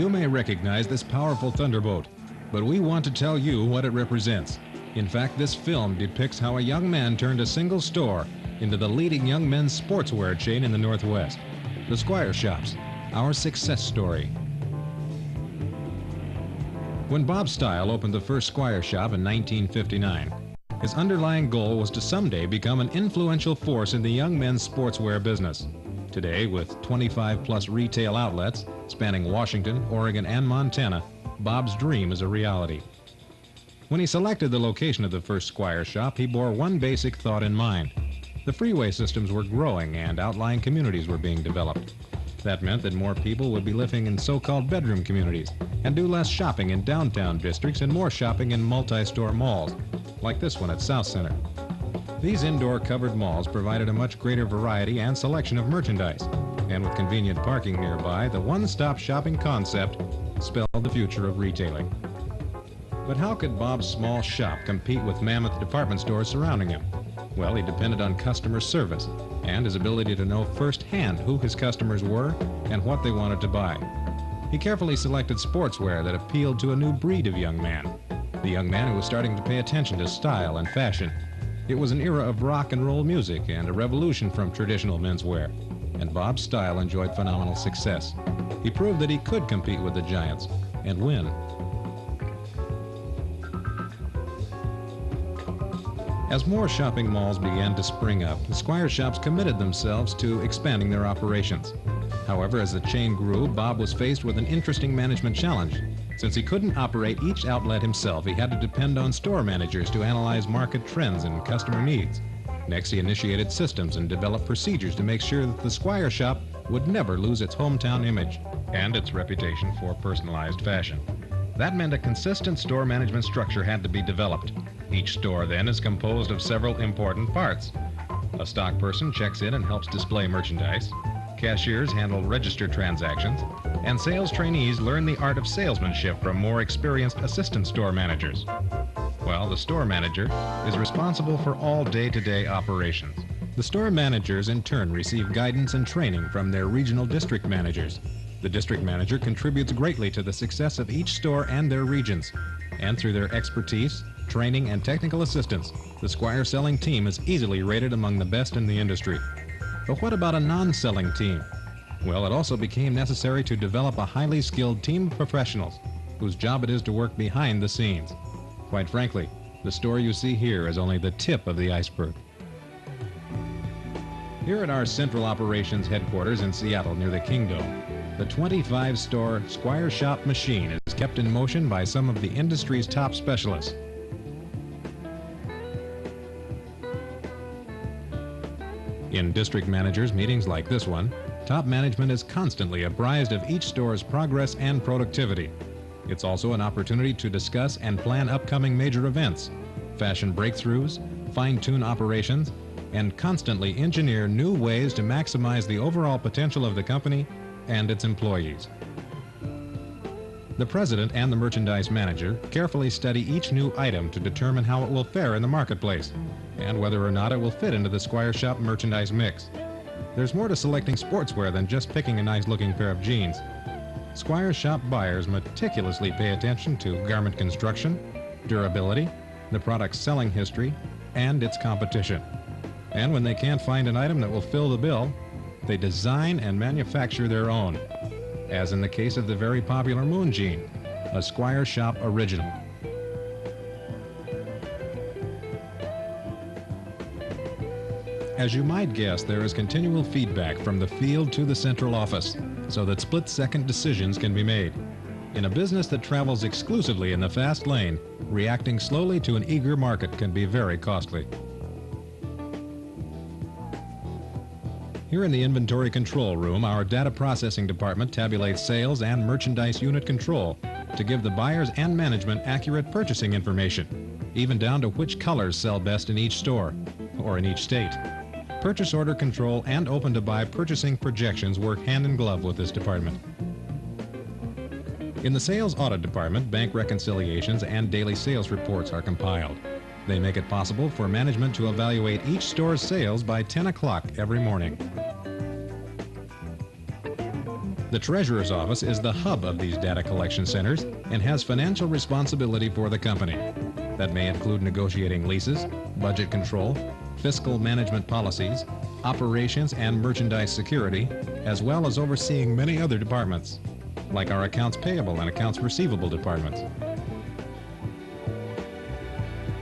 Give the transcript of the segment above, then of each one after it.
You may recognize this powerful thunderbolt, but we want to tell you what it represents. In fact, this film depicts how a young man turned a single store into the leading young men's sportswear chain in the Northwest. The Squire Shops, our success story. When Bob Steil opened the first Squire Shop in 1959, his underlying goal was to someday become an influential force in the young men's sportswear business. Today, with 25-plus retail outlets spanning Washington, Oregon, and Montana, Bob's dream is a reality. When he selected the location of the first Squire Shop, he bore one basic thought in mind. The freeway systems were growing and outlying communities were being developed. That meant that more people would be living in so-called bedroom communities and do less shopping in downtown districts and more shopping in multi-store malls, like this one at South Center. These indoor covered malls provided a much greater variety and selection of merchandise, and with convenient parking nearby, the one-stop shopping concept spelled the future of retailing. But how could Bob's small shop compete with mammoth department stores surrounding him? Well, he depended on customer service and his ability to know firsthand who his customers were and what they wanted to buy. He carefully selected sportswear that appealed to a new breed of young man, the young man who was starting to pay attention to style and fashion. It was an era of rock and roll music and a revolution from traditional menswear, and Bob's style enjoyed phenomenal success. He proved that he could compete with the giants and win. As more shopping malls began to spring up, the Squire Shops committed themselves to expanding their operations. However, as the chain grew, Bob was faced with an interesting management challenge. Since he couldn't operate each outlet himself, he had to depend on store managers to analyze market trends and customer needs. Next, he initiated systems and developed procedures to make sure that the Squire Shop would never lose its hometown image and its reputation for personalized fashion. That meant a consistent store management structure had to be developed. Each store, then, is composed of several important parts. A stock person checks in and helps display merchandise. Cashiers handle register transactions. And sales trainees learn the art of salesmanship from more experienced assistant store managers. Well, the store manager is responsible for all day-to-day operations. The store managers, in turn, receive guidance and training from their regional district managers. The district manager contributes greatly to the success of each store and their regions. And through their expertise, training, and technical assistance, the Squire selling team is easily rated among the best in the industry. But what about a non-selling team? Well, it also became necessary to develop a highly skilled team of professionals whose job it is to work behind the scenes. Quite frankly, the store you see here is only the tip of the iceberg. Here at our central operations headquarters in Seattle near the Kingdome, the 25-store Squire Shop machine is kept in motion by some of the industry's top specialists. In district managers' meetings like this one, top management is constantly apprised of each store's progress and productivity. It's also an opportunity to discuss and plan upcoming major events, fashion breakthroughs, fine-tune operations, and constantly engineer new ways to maximize the overall potential of the company and its employees. The president and the merchandise manager carefully study each new item to determine how it will fare in the marketplace and whether or not it will fit into the Squire Shop merchandise mix. There's more to selecting sportswear than just picking a nice-looking pair of jeans. Squire Shop buyers meticulously pay attention to garment construction, durability, the product's selling history, and its competition. And when they can't find an item that will fill the bill, they design and manufacture their own, as in the case of the very popular Moon Jean, a Squire Shop original. As you might guess, there is continual feedback from the field to the central office, so that split-second decisions can be made. In a business that travels exclusively in the fast lane, reacting slowly to an eager market can be very costly. Here in the inventory control room, our data processing department tabulates sales and merchandise unit control to give the buyers and management accurate purchasing information, even down to which colors sell best in each store or in each state. Purchase order control and open-to-buy purchasing projections work hand in glove with this department. In the sales audit department, bank reconciliations and daily sales reports are compiled. They make it possible for management to evaluate each store's sales by 10 o'clock every morning. The Treasurer's Office is the hub of these data collection centers and has financial responsibility for the company. That may include negotiating leases, budget control, fiscal management policies, operations and merchandise security, as well as overseeing many other departments, like our accounts payable and accounts receivable departments.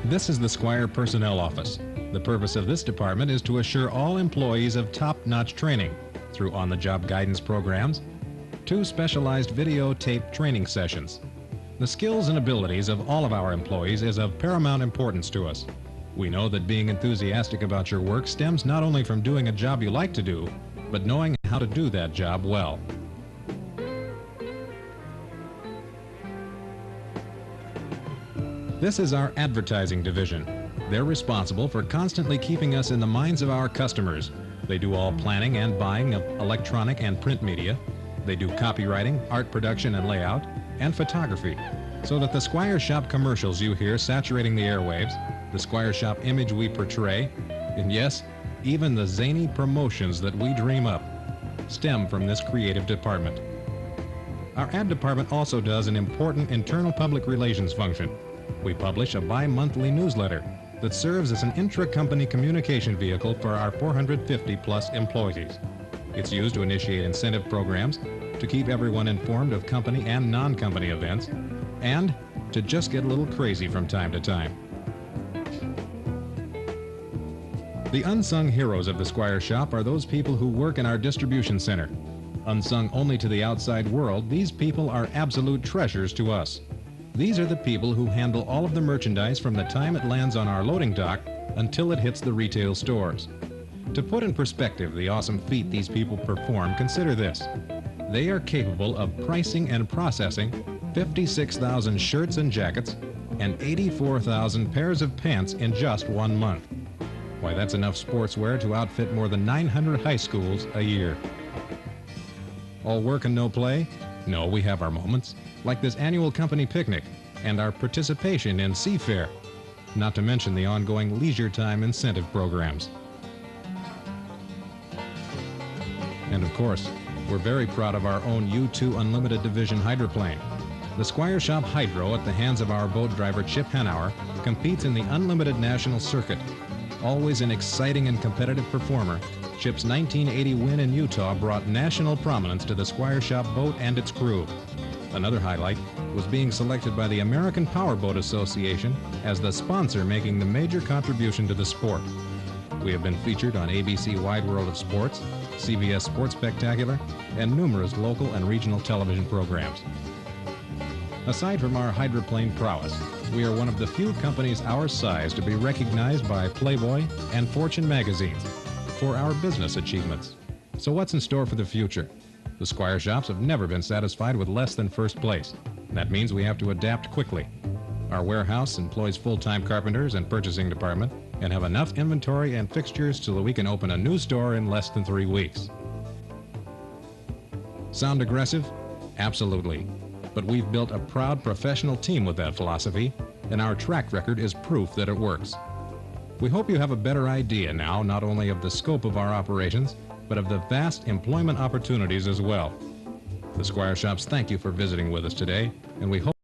This is the Squire Personnel Office. The purpose of this department is to assure all employees of top-notch training through on-the-job guidance programs, 2 specialized videotape training sessions. The skills and abilities of all of our employees is of paramount importance to us. We know that being enthusiastic about your work stems not only from doing a job you like to do, but knowing how to do that job well. This is our advertising division. They're responsible for constantly keeping us in the minds of our customers. They do all planning and buying of electronic and print media. They do copywriting, art production and layout, and photography, so that the Squire Shop commercials you hear saturating the airwaves, the Squire Shop image we portray, and yes, even the zany promotions that we dream up, stem from this creative department. Our ad department also does an important internal public relations function. We publish a bi-monthly newsletter that serves as an intra-company communication vehicle for our 450-plus employees. It's used to initiate incentive programs, to keep everyone informed of company and non-company events, and to just get a little crazy from time to time. The unsung heroes of the Squire Shop are those people who work in our distribution center. Unsung only to the outside world, these people are absolute treasures to us. These are the people who handle all of the merchandise from the time it lands on our loading dock until it hits the retail stores. To put in perspective the awesome feat these people perform, consider this. They are capable of pricing and processing 56,000 shirts and jackets and 84,000 pairs of pants in just 1 month. Why, that's enough sportswear to outfit more than 900 high schools a year. All work and no play? No, we have our moments, like this annual company picnic and our participation in Seafair, not to mention the ongoing leisure time incentive programs. And of course, we're very proud of our own U-2 Unlimited Division hydroplane. The Squire Shop Hydro, at the hands of our boat driver Chip Hanauer, competes in the Unlimited National Circuit. Always an exciting and competitive performer, Chip's 1980 win in Utah brought national prominence to the Squire Shop boat and its crew. Another highlight was being selected by the American Powerboat Association as the sponsor making the major contribution to the sport. We have been featured on ABC Wide World of Sports, CBS Sports Spectacular, and numerous local and regional television programs. Aside from our hydroplane prowess, we are one of the few companies our size to be recognized by Playboy and Fortune magazines for our business achievements. So what's in store for the future? The Squire Shops have never been satisfied with less than first place. That means we have to adapt quickly. Our warehouse employs full-time carpenters and purchasing department and have enough inventory and fixtures so that we can open a new store in less than 3 weeks. Sound aggressive? Absolutely. But we've built a proud professional team with that philosophy, and our track record is proof that it works. We hope you have a better idea now not only of the scope of our operations, but of the vast employment opportunities as well. The Squire Shops thank you for visiting with us today, and we hope